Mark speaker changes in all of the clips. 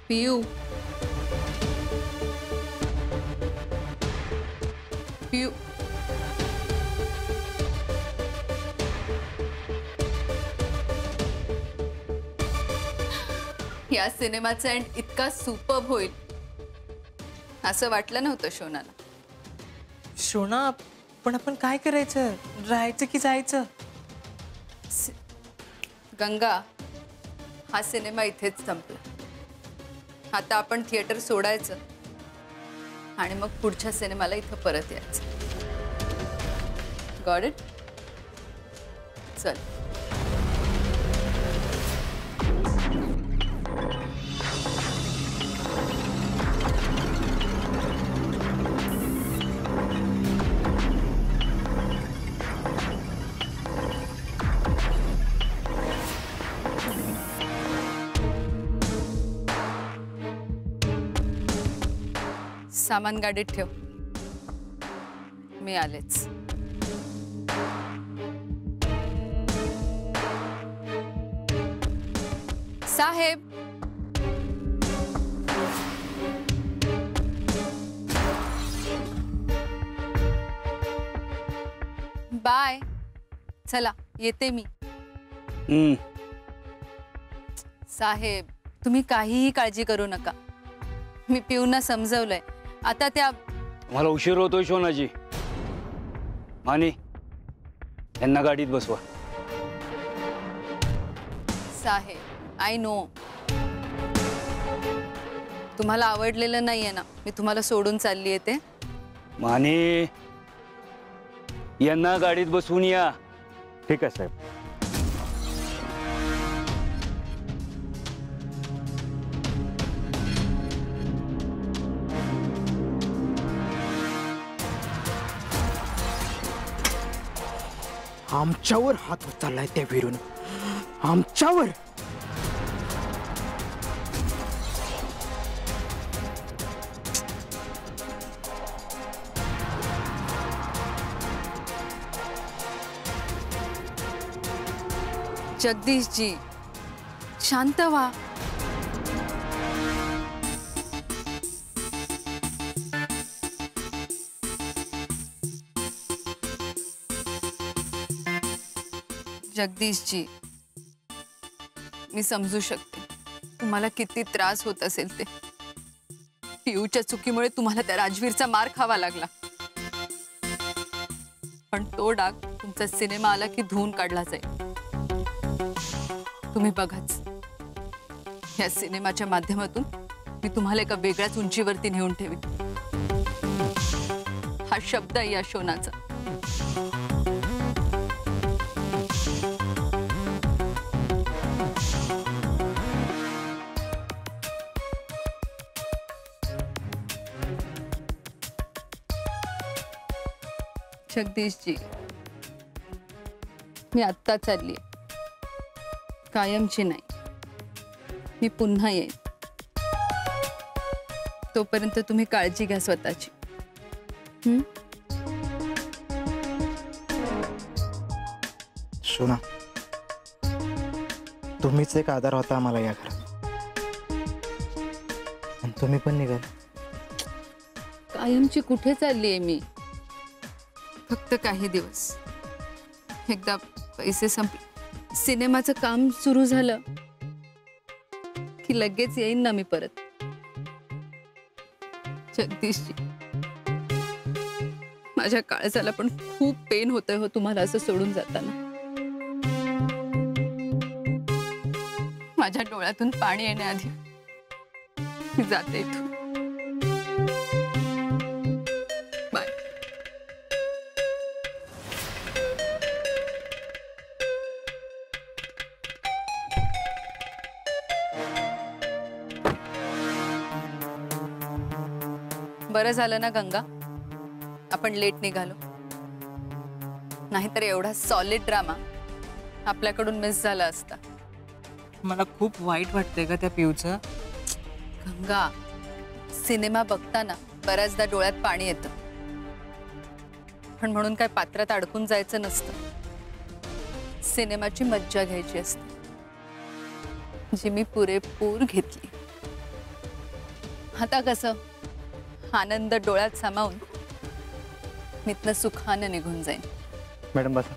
Speaker 1: पियू, पियू, या सिनेमाचा एंड इतका सुपर्ब होईल असं वाटलं नव्हतं शोनाला.
Speaker 2: शोना, पण आपण काय करायचं? राहायचं की जायचं?
Speaker 1: गंगा, हा सिनेमा इथेच संपला. आता आपण थिएटर सोडायचं आणि मग पुढच्या सिनेमाला इथं परत यायचं. Got it? चल. सामान गाडीत ठेव, मी आलेच. साहेब, बाय. चला येते मी. साहेब, तुम्ही काहीही काळजी करू नका. मी पिऊंना समजवलंय. आता त्या
Speaker 3: मला उशीर होतोय शोनाजी. माने, यांना गाडीत बसवा.
Speaker 1: साहेब, आय नो तुम्हाला आवडलेलं नाहीये ना मी तुम्हाला सोडून चालली येते.
Speaker 3: माने, यांना गाडीत बसवून या.
Speaker 4: ठीक आहे साहेब.
Speaker 5: आमच्यावर हात उचललाय त्या वीरूनं. आमच्यावर.
Speaker 1: जगदीश जी, शांत व्हा. जगदीश जी, मी समजू शकते तुम्हाला किती त्रास होत असेल ते. पियूच्या चुकीमुळे तुम्हाला त्या राजवीरचा मार खावा लागला. पण तो डाग तुमचा सिनेमा आला की धुवून काढला जाईल. तुम्ही बघाच, या सिनेमाच्या माध्यमातून मी तुम्हाला एका वेगळ्याच उंचीवरती नेऊन ठेवीन. हा शब्द आहे या शोनाचा. जगदीश जी, मी आत्ता चालली, कायमची नाही. मी पुन्हा येईन. तोपर्यंत तुम्ही काळजी घ्या स्वतःची.
Speaker 5: शोना, तुम्हीच एक आधार होता आम्हाला या घरात. आणि तुम्ही पण निघाल.
Speaker 1: कायमची कुठे चालली आहे मी? फक्त काही दिवस. एकदा पैसे संपले, सिनेमाचं काम सुरू झालं की लगेच येईन ना मी परत. जगदीशजी, माझ्या काळजाला पण खूप पेन होतंय हो तुम्हाला असं सोडून जाताना. माझ्या डोळ्यातून पाणी येण्याआधी मी जाते इथून. बाय. बरं झालं ना गंगा, आपण लेट निघालो. नाहीतर एवढा सॉलिड ड्रामा आपल्याकडून मिस झाला असता.
Speaker 2: मला खूप वाईट वाटतंय का त्या पिऊचं.
Speaker 1: गंगा, सिनेमा बघताना बऱ्याचदा डोळ्यात पाणी येतं, पण म्हणून काय पात्रात अडकून जायचं नसतं. सिनेमाची मज्जा घ्यायची असते, जी मी पुरेपूर घेतली. आता कसं आनंद डोळ्यात सामावून मितनं सुखानं निघून जाईन.
Speaker 5: मॅडम बसा.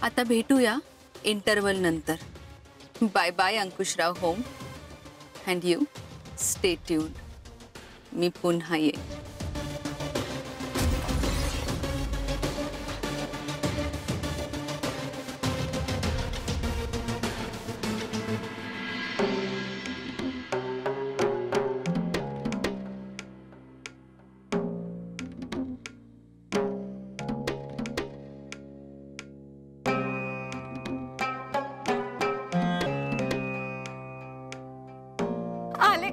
Speaker 1: आता भेटूया इंटरवल नंतर. Bye bye Ankushrao home and you stay tuned. मी पुन्हा येईन.
Speaker 4: आले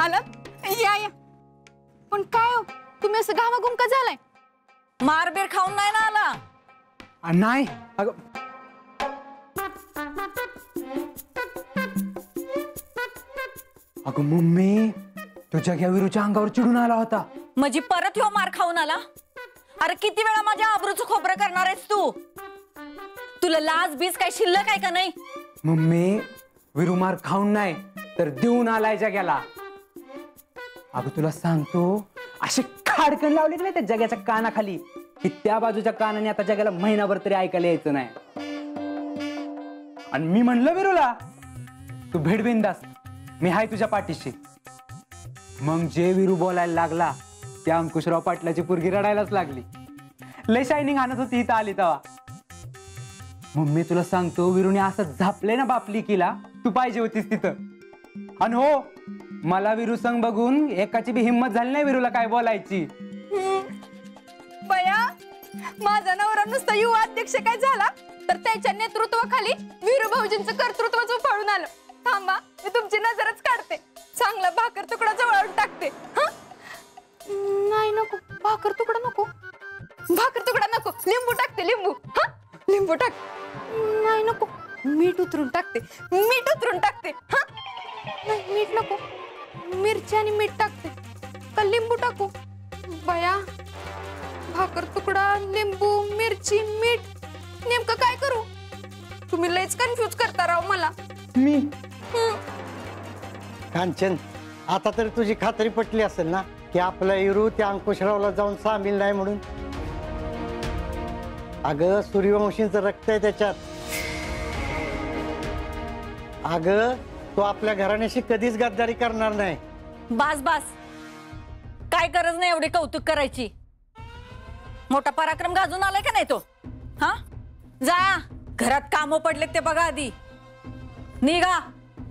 Speaker 4: आलात या या. पण काय हो तुम्ही असं घामाघूम का झालाय? मारबीर खाऊन नाही ना आला?
Speaker 5: नाही अगं, अगं मम्मी तुझ्या घ्या विरूच्या अंगावर चिडून आला होता.
Speaker 4: म्हणजे परत ह्यो मार खाऊन आला? अरे किती वेळा माझ्या आबरूचं खोबरं करणार आहेस तू? तुला लाज बीज काय शिल्लक आहे का नाही?
Speaker 5: मम्मी विरू मार खाऊन नाही तर देऊन आलाय जग्याला. अगं तुला सांगतो असे खाडकन लावले नाही त्या जग्याच्या कानाखाली की त्या बाजूच्या कानाने आता जगाला महिनाभर तरी ऐकायला यायचं नाही. आणि मी म्हणलं विरूला तू भेट बिंदास, मी हाय तुझ्या पाठीशी. मग जे विरू बोलायला लागला त्या अंकुशराव पाटलाची पोरगी रडायलाच लागली. लय शायनिंग आणत होती इथं आली तेव्हा. मम्मी तुला सांगतो विरूने असं झापले ना बापलिकीला, तू पाहिजे होतीस तिथं. आणि हो मला विरू संग बघून एकाची बी हिंमत झाली नाही विरूला काय बोलायची.
Speaker 4: बया माझा नवरा नुसता युवा अध्यक्ष काय झाला तर त्याच्या नेतृत्वाखाली वीरू भाऊजींचं कर्तृत्व उफाळून आलं. थांबा मी तुमची नजरच काढते. चांगला भाकर तुकडा जवळून टाकते. नाही नको भाकर तुकडा नको. भाकर तुकडा नको, लिंबू टाकते. लिंबू लिंबू टाक. नाही नको मीठ उतरून टाकते. मीठ उतरून टाकते. नाही मीठ नको, मिरची आणि मीठ टाकते. का लिंबू टाकू? बया भाकर तुकडा, लिंबू, मिरची, मीठ नेमकं काय करू? तुम्ही लयच कन्फ्यूज करता राव मला.
Speaker 5: मी
Speaker 6: कांचन आता तरी तुझी खात्री पटली असेल ना की आपला इरू त्या अंकुशरावला जाऊन सामील नाही म्हणून. अगं सूर्यवंशींचं रक्त आहे त्याच्यात. अगं तो आपल्या घराण्याशी कधीच गद्दारी करणार नाही.
Speaker 4: बास बास काय गरज नाही एवढी कौतुक करायची. मोठा पराक्रम गाजून आलाय का नाही तो? हा जा घरात कामं पडलेत ते बघा आधी. निघा.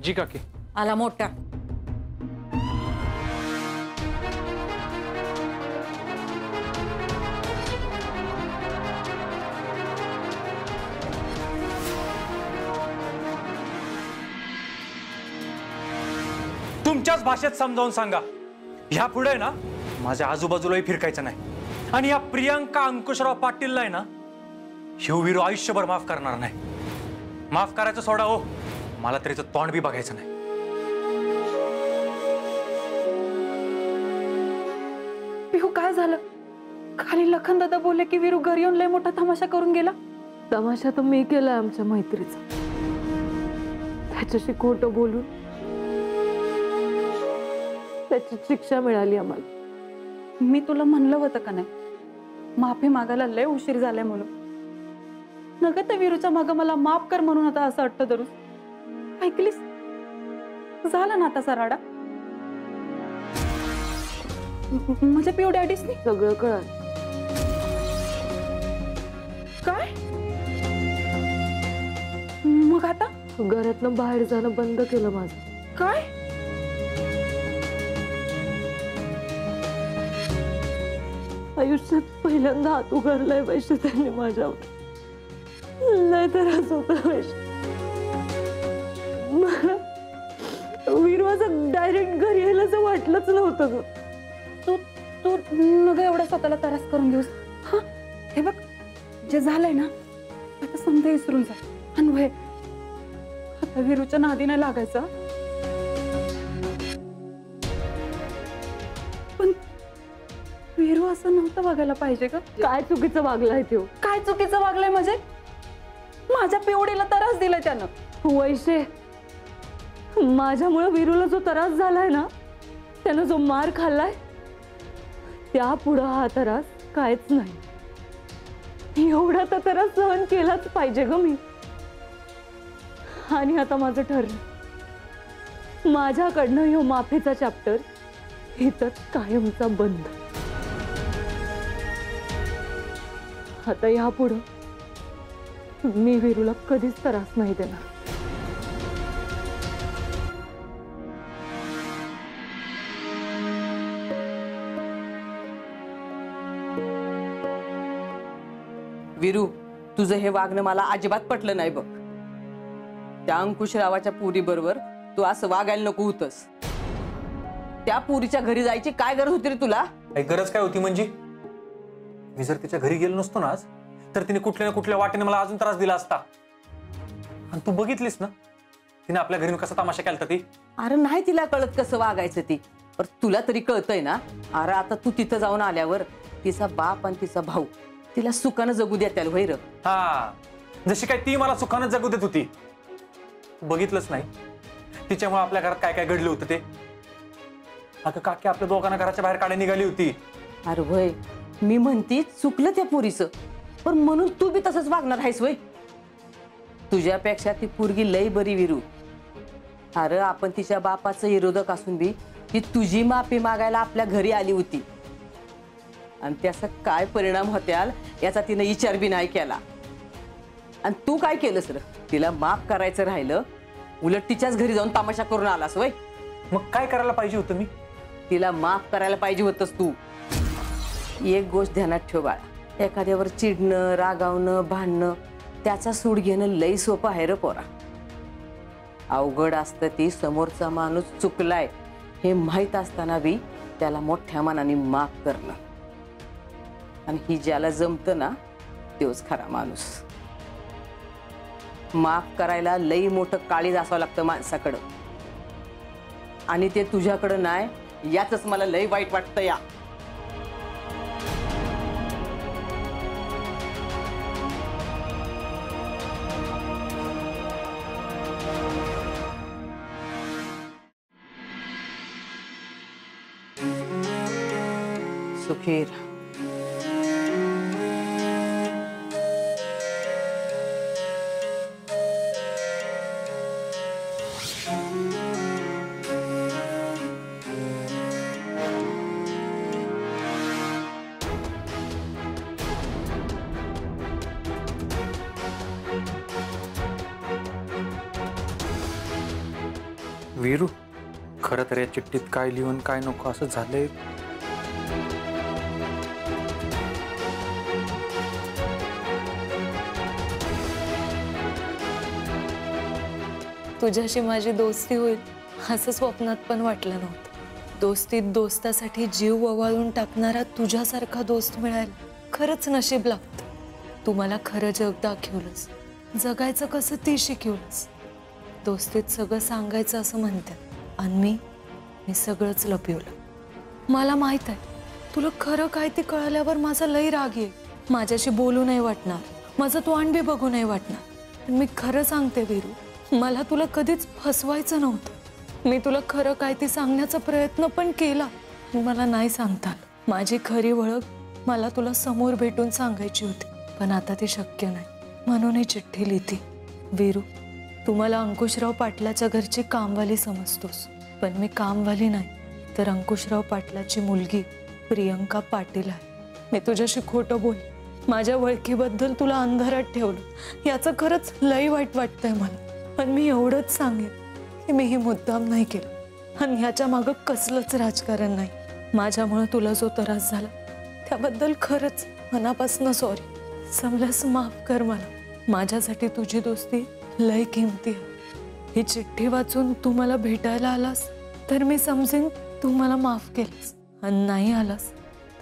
Speaker 5: जी काकी.
Speaker 4: आला मोठा.
Speaker 7: तुमच्याच भाषेत समजावून सांगा. ह्या पुढे ना माझ्या आजूबाजूलाही फिरकायचं नाही. आणि या प्रियांका अंकुशराव पाटील नाही ना शिव विरू आयुष्यभर माफ करणार नाही. माफ करायचं सोडा हो, मला तरीचं तोंड बी बघायचं नाही.
Speaker 8: पिहू काय झालं? खाली लखन दादा बोलले की विरू घरी येऊन लय मोठा तमाशा करून गेला.
Speaker 9: तमाशा तर मी केलाय आमच्या मैत्रीचा. त्याच्याशी खोटं बोलून त्याची शिक्षा मिळाली आम्हाला.
Speaker 8: मी तुला म्हणलं होतं का नाही माफी मागायला लय उशीर झालाय म्हणून. नका त्या विरूच्या मागं मला माफ कर म्हणून आता असं अट्ट धरूस. ऐकलीस? झाला ना आता सराडा. म्हणजे पिऊ डॅडीसनी
Speaker 9: सगळं कळलं.
Speaker 8: काय? मग आता
Speaker 9: घरातनं बाहेर जाणं बंद केलं माझं.
Speaker 8: काय?
Speaker 9: आयुष्यात पहिल्यांदा हात उगारलाय वैश्य त्यांनी माझ्यावर. लय त्रास होता वैश्य. मला वीरू असं डायरेक्ट घरी यायला असं वाटलंच नव्हतं ग.
Speaker 8: तू तू नग एवढा स्वतःला त्रास करून घेऊस. हा हे बघ जे झालंय ना आता समजा विसरून जा. अनवय आता विरूच्या नादी नाही लागायचा. पण वीरू असं नव्हतं वागायला पाहिजे का?
Speaker 9: काय चुकीचं वागलाय तो?
Speaker 8: काय चुकीचं वागलंय म्हणजे? माझ्या पिवडीला त्रास दिलाय त्यानं.
Speaker 9: वैशे, माझ्यामुळे वीरूला जो त्रास झालाय ना, त्यानं जो मार खाल्लाय, त्या पुढं हा त्रास कायच नाही. एवढा तर त्रास सहन केलाच पाहिजे ग मी. आणि आता माझं ठरलं, माझ्याकडनं ह्यो माफीचा चॅप्टर इथंच कायमचा बंद. आता यापुढं मी वीरूला कधीच त्रास नाही देणार.
Speaker 10: वीरू, तुझं हे वागणं मला अजिबात पटलं नाही बघ. त्या अंकुशरावाच्या पुरी बरोबर तू असं वागायला नको होतस. त्या पुरीच्या घरी जायची काय गरज होती रे तुला?
Speaker 7: काही गरज काय होती म्हणजे? मी जर तिच्या घरी गेलो नसतो ना आज, तर तिने कुठल्या ना कुठल्या वाटेने मला अजून त्रास दिला असता. आणि तू बघितलीस ना तिने आपल्या घरी कसा तमाशा केलता ती.
Speaker 10: अरे नाही तिला कळत कसं वागायचं ती, पण तुला तरी कळतंय ना. अरे आता तू तिथं जाऊन आल्यावर तिचा बाप आणि तिचा भाऊ तिला सुखानं जगू द्या वैर.
Speaker 7: हा, जशी काय ती मला सुखानं जगू देत होती. बघितलंच नाही तिच्यामुळे आपल्या घरात काय काय घडलं होतं ते. अगं काकी आपल्या दोघांना घराच्या बाहेर काढायला निघाली होती.
Speaker 10: अरे वय, मी म्हणती चुकलं त्या पुरीचं, पण म्हणून तू बी तसंच वागणार आहेस वय? तुझ्यापेक्षा ती पोरगी लई बरी वीरू. अरे आपण तिच्या बापाचं विरोधक असून बी ती तुझी माफी मागायला आपल्या घरी आली होती. आणि त्याचा काय परिणाम होत्याल याचा तिने विचार बी नाही केला. आणि तू काय केलंस रे? तिला माफ करायचं राहिलं, उलट तिच्याच घरी जाऊन तमाशा करून आलास वय.
Speaker 7: मग काय करायला पाहिजे होतं मी?
Speaker 10: तिला माफ करायला पाहिजे होतंस तू. एक गोष्ट ध्यानात ठेव बाळा, एखाद्यावर चिडणं, रागावणं, भांडणं त्याचा सूड घेणं लई सोपं आहे रे पोरा. अवघड असतं ती समोरचा माणूस चुकलाय हे माहीत असताना बी त्याला मोठ्या मनाने माफ करणं. आणि ही ज्याला जमतं ना तोच खरा माणूस. माफ करायला लई मोठं काळीज असावं लागतं माणसाकडं. आणि ते तुझ्याकडं नाही याच मला लई वाईट वाटतं या. सुखीर
Speaker 7: वीरू, खरं तर या चिठ्ठीत काय लिहून काय नको असं झालंय.
Speaker 9: तुझ्याशी माझी दोस्ती होईल असं स्वप्नात पण वाटलं नव्हतं. दोस्तीत दोस्तासाठी जीव ओवाळून टाकणारा तुझ्यासारखा दोस्त मिळायला खरंच नशीब लागतं. तू मला खरं जग दाखवलंस, जगायचं कसं ती शिकवलंस. दोस्तीत सगळं सांगायचं असं म्हणतात आणि मी सगळंच लपवलं. मला माहित आहे तुला खरं काय ते कळल्यावर माझा लई राग येईल. माझ्याशी बोलू नाही वाटणार, माझं तोंड बी बघू नाही वाटणार. मी खरं सांगते वीरू, मला तुला कधीच फसवायचं नव्हतं. मी तुला खरं काय ते सांगण्याचा प्रयत्न पण केला, मला नाही सांगता आलं. माझी खरी ओळख मला तुला समोर भेटून सांगायची होती, पण आता ते शक्य नाही. म्हणून ही चिठ्ठी लिहिते. वीरू, तू मला अंकुशराव पाटलाच्या घरची कामवाली समजतोस, पण मी कामवाली नाही तर अंकुशराव पाटलाची मुलगी प्रियंका पाटील आहे. मी तुझ्याशी खोटं बोल, माझ्या ओळखीबद्दल तुला अंधारात ठेवलं, याचं खरंच लई वाईट वाटतंय मला. पण मी एवढंच सांगेन की मी ही मुद्दाम नाही केलं आणि ह्याच्या मागं कसलंच राजकारण नाही. माझ्यामुळे तुला जो त्रास झाला त्याबद्दल खरंच मनापासून सॉरी. समल्यास माफ कर मला. माझ्यासाठी तुझी दोस्ती लय किमती आहे. ही चिठ्ठी वाचून तू मला भेटायला आलास तर मी समजेन तू मला माफ केलंस, आणि नाही आलास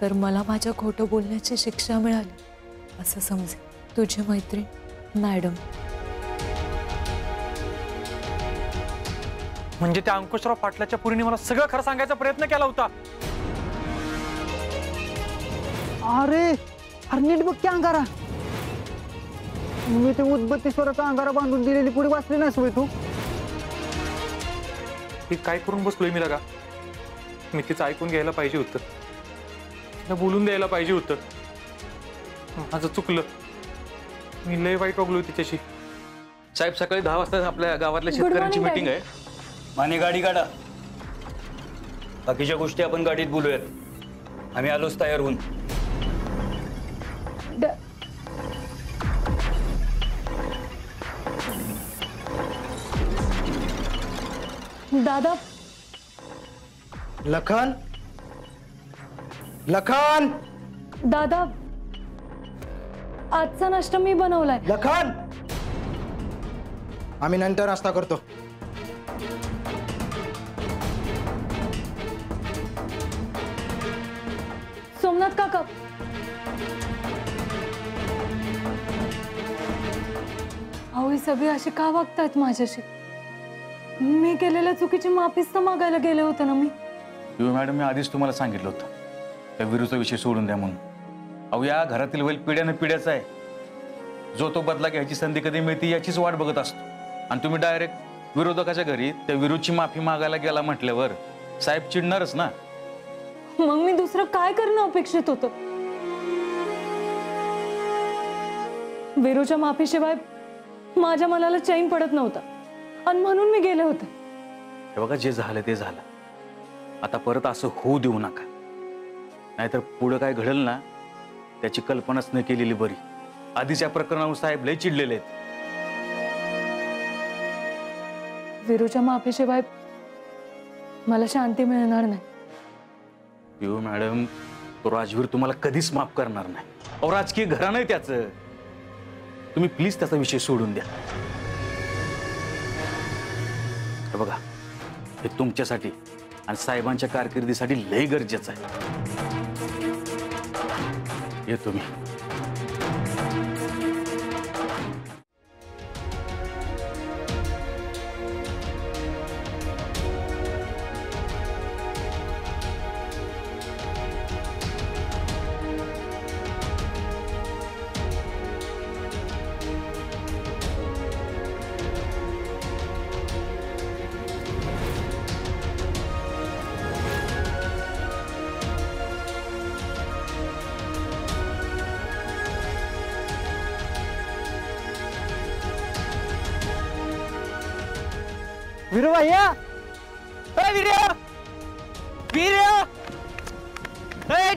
Speaker 9: तर मला माझ्या खोटं बोलण्याची शिक्षा मिळाली असं समजेन. तुझी मैत्रीण मॅडम.
Speaker 7: म्हणजे त्या अंकुशराव पाटलाच्या पुरीने मला सगळं खरं सांगायचा प्रयत्न केला होता.
Speaker 6: अरे अरे नीट बघ की अंगारा. मी ते उदबत्तीश्वराचा अंगारा बांधून दिलेली पुढे वाचली नाही सोय तू.
Speaker 7: हे काय करून बसलोय मी लगा. मी तिचं ऐकून घ्यायला पाहिजे होतं, तिला बोलून द्यायला पाहिजे होतं. माझं चुकलं, मी लय वाईट वागलोय तिच्याशी. साहेब सकाळी 10 वाजता आपल्या गावातल्या शेतकऱ्यांची मीटिंग आहे.
Speaker 3: माने गाडी काढा. बाकीच्या गोष्टी आपण गाडीत बोलूयात. आम्ही आलोच तयार होऊन.
Speaker 8: दादा.
Speaker 6: लखन लखन
Speaker 8: दादा, आजचा नाश्ता मी बनवलाय.
Speaker 6: लखन आम्ही नंतर नाश्ता करतो.
Speaker 8: सोमनाथ काका, अहो ही सगळी अशी का वागतायत माझ्याशी? मी केलेल्या चुकीची माफीच तर मागायला गेले होते ना मी.
Speaker 11: मॅडम, मी आधीच तुम्हाला सांगितलं होतं त्या विरूचा विषय सोडून द्या म्हणून. अहो या घरातील वैल पिढ्यानं पिढ्याचा आहे. जो तो बदला घ्यायची संधी कधी मिळते याचीच वाट बघत असतो. आणि तुम्ही डायरेक्ट विरोधकाच्या घरी त्या विरूची माफी मागायला गेला म्हटल्यावर साहेब चिडणारच ना.
Speaker 8: मग मी दुसरं काय करणं अपेक्षित होतं? विरूच्या माफीशिवाय माझ्या मनाला चैन पडत नव्हता आणि म्हणून मी गेले होते.
Speaker 11: हे बघा, जे झालं ते झालं. आता परत असं होऊ देऊ नका, नाहीतर पुढं काय घडेल ना त्याची कल्पनाच न केलेली बरी. आधीच या प्रकरणावर साहेब लय चिडलेले आहेत.
Speaker 8: विरूच्या माफीशिवाय मला शांती मिळणार नाही.
Speaker 11: पिऊ मॅडम, तो राजवीर तुम्हाला कधीच माफ करणार नाही. अहो राजकीय घराणं आहे त्याचं. तुम्ही प्लीज त्याचा विषय सोडून द्या. हे बघा, हे तुमच्यासाठी आणि साहेबांच्या कारकिर्दीसाठी लय गरजेचं आहे. येतो मी.
Speaker 6: विरू भैया,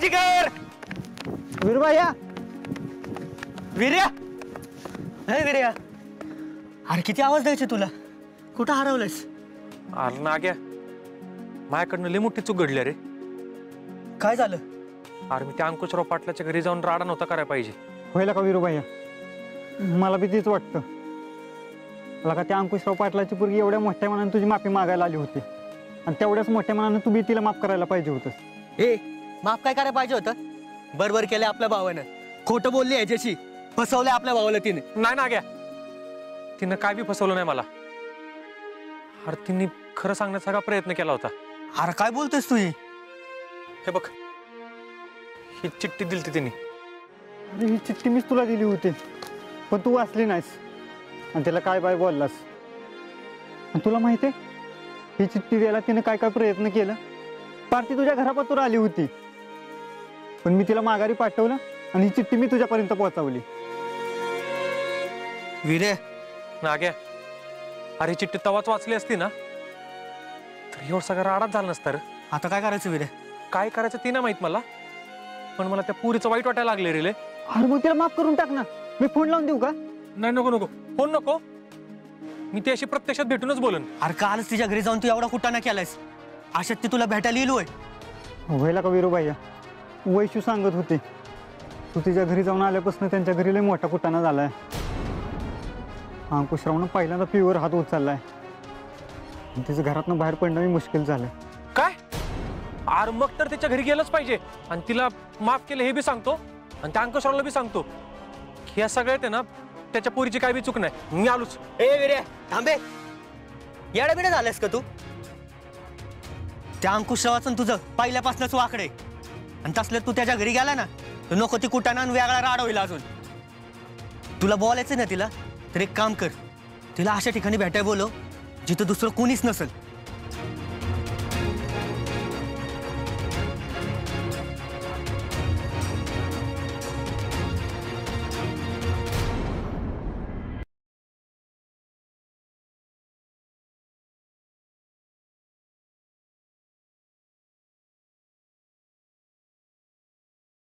Speaker 2: जिगर,
Speaker 6: विरू भैया,
Speaker 2: वीर्या, वीर्या. अरे किती आवाज द्यायचे तुला? कुठं हरवलंयस?
Speaker 7: अरे नाग्या, माझ्याकडनं लय मोठी चूक घडली रे.
Speaker 2: काय झालं?
Speaker 7: अरे मी त्या अंकुशराव पाटलाच्या घरी जाऊन राडा नव्हता करायला पाहिजे.
Speaker 6: होईल का विरू भैया? मला बी तेच वाटतं. मला का त्या अंकुशराव पाटलाची पोरगी एवढ्या मोठ्या मनाने तुझी माफी मागायला आली होती आणि तेवढ्याच मोठ्या मनाने तू बी तिला माफ करायला पाहिजे होतंस.
Speaker 2: ए, माफ काय करायला पाहिजे होतं? बरोबर केलं आपल्या भावानं. खोटं बोलली याच्याशी, फसवलंय आपल्या भावाला तिने.
Speaker 7: नाही नाग्या, तिनं काय बी फसवलं नाही मला. अरे तिने खरं सांगण्याचा सगळा प्रयत्न केला होता.
Speaker 2: अरे काय बोलतोस तू?
Speaker 7: हे बघ, ही चिठ्ठी दिली तिने.
Speaker 6: अरे ही चिठ्ठी मीच तुला दिली होती, पण तू वाचली नाहीस आणि त्याला काय बाय बोललास. आणि तुला माहिती आहे ही चिठ्ठी द्यायला तिने काय काय प्रयत्न केलं. पार ती तुझ्या घरापातूर आली होती, पण मी तिला माघारी पाठवलं आणि ही चिठ्ठी मी तुझ्यापर्यंत पोहोचवली.
Speaker 2: वीरे,
Speaker 7: नाग्या, अरे चिठ्ठी तवाच वाचली असती ना तर एवढं सगळं राडाच झालं नसतं.
Speaker 2: आता काय करायचं वीरे?
Speaker 7: काय करायचं ते नाही माहित मला, पण मला त्या पुरीचं वाईट वाटायला लागले रे.
Speaker 6: अरे मग तिला माफ करून टाक ना. मी फोन लावून देऊ का?
Speaker 7: नाही, नको नको, फोन नको. मी त्याशी प्रत्यक्षात भेटूनच बोलन.
Speaker 2: अरे कालच तिच्या घरी जाऊन तू एवढा कुटाणा केलायस. अशात ती तुला भेटायला येलोय.
Speaker 6: व्हायला का विरू भैया? वैशू सांगत होती तू तिच्या घरी जाऊन आल्यापासून त्यांच्या घरी लय मोठा कुटाणा झालाय. अंकुशरावनं पहिल्यांदा पिवर हात उचललाय. तिचं घरातनं बाहेर पडणं मुश्किल झालंय.
Speaker 7: काय? अरे मग तर त्याच्या घरी गेलंच पाहिजे आणि तिला माफ केलं हे बी सांगतो आणि त्या अंकुशरावला बी सांगतो की या सगळ्यात आहे ना त्याच्या पोरीची काय बी चूक नाही. मी आलोच.
Speaker 2: ए वीरे, थांबे. येडा बिडा झालायस का तू? त्या अंकुशरावाचं तुझं पहिल्यापासूनच वाकडे आणि तसलं तू त्याच्या घरी गेला ना तर नको ती कुटाणा आणि वेगळा राड होईल अजून. तुला बोलायचं ना तिला तर एक काम कर, तिला अशा ठिकाणी भेटाय बोलव जिथं दुसरं कोणीच नसेल.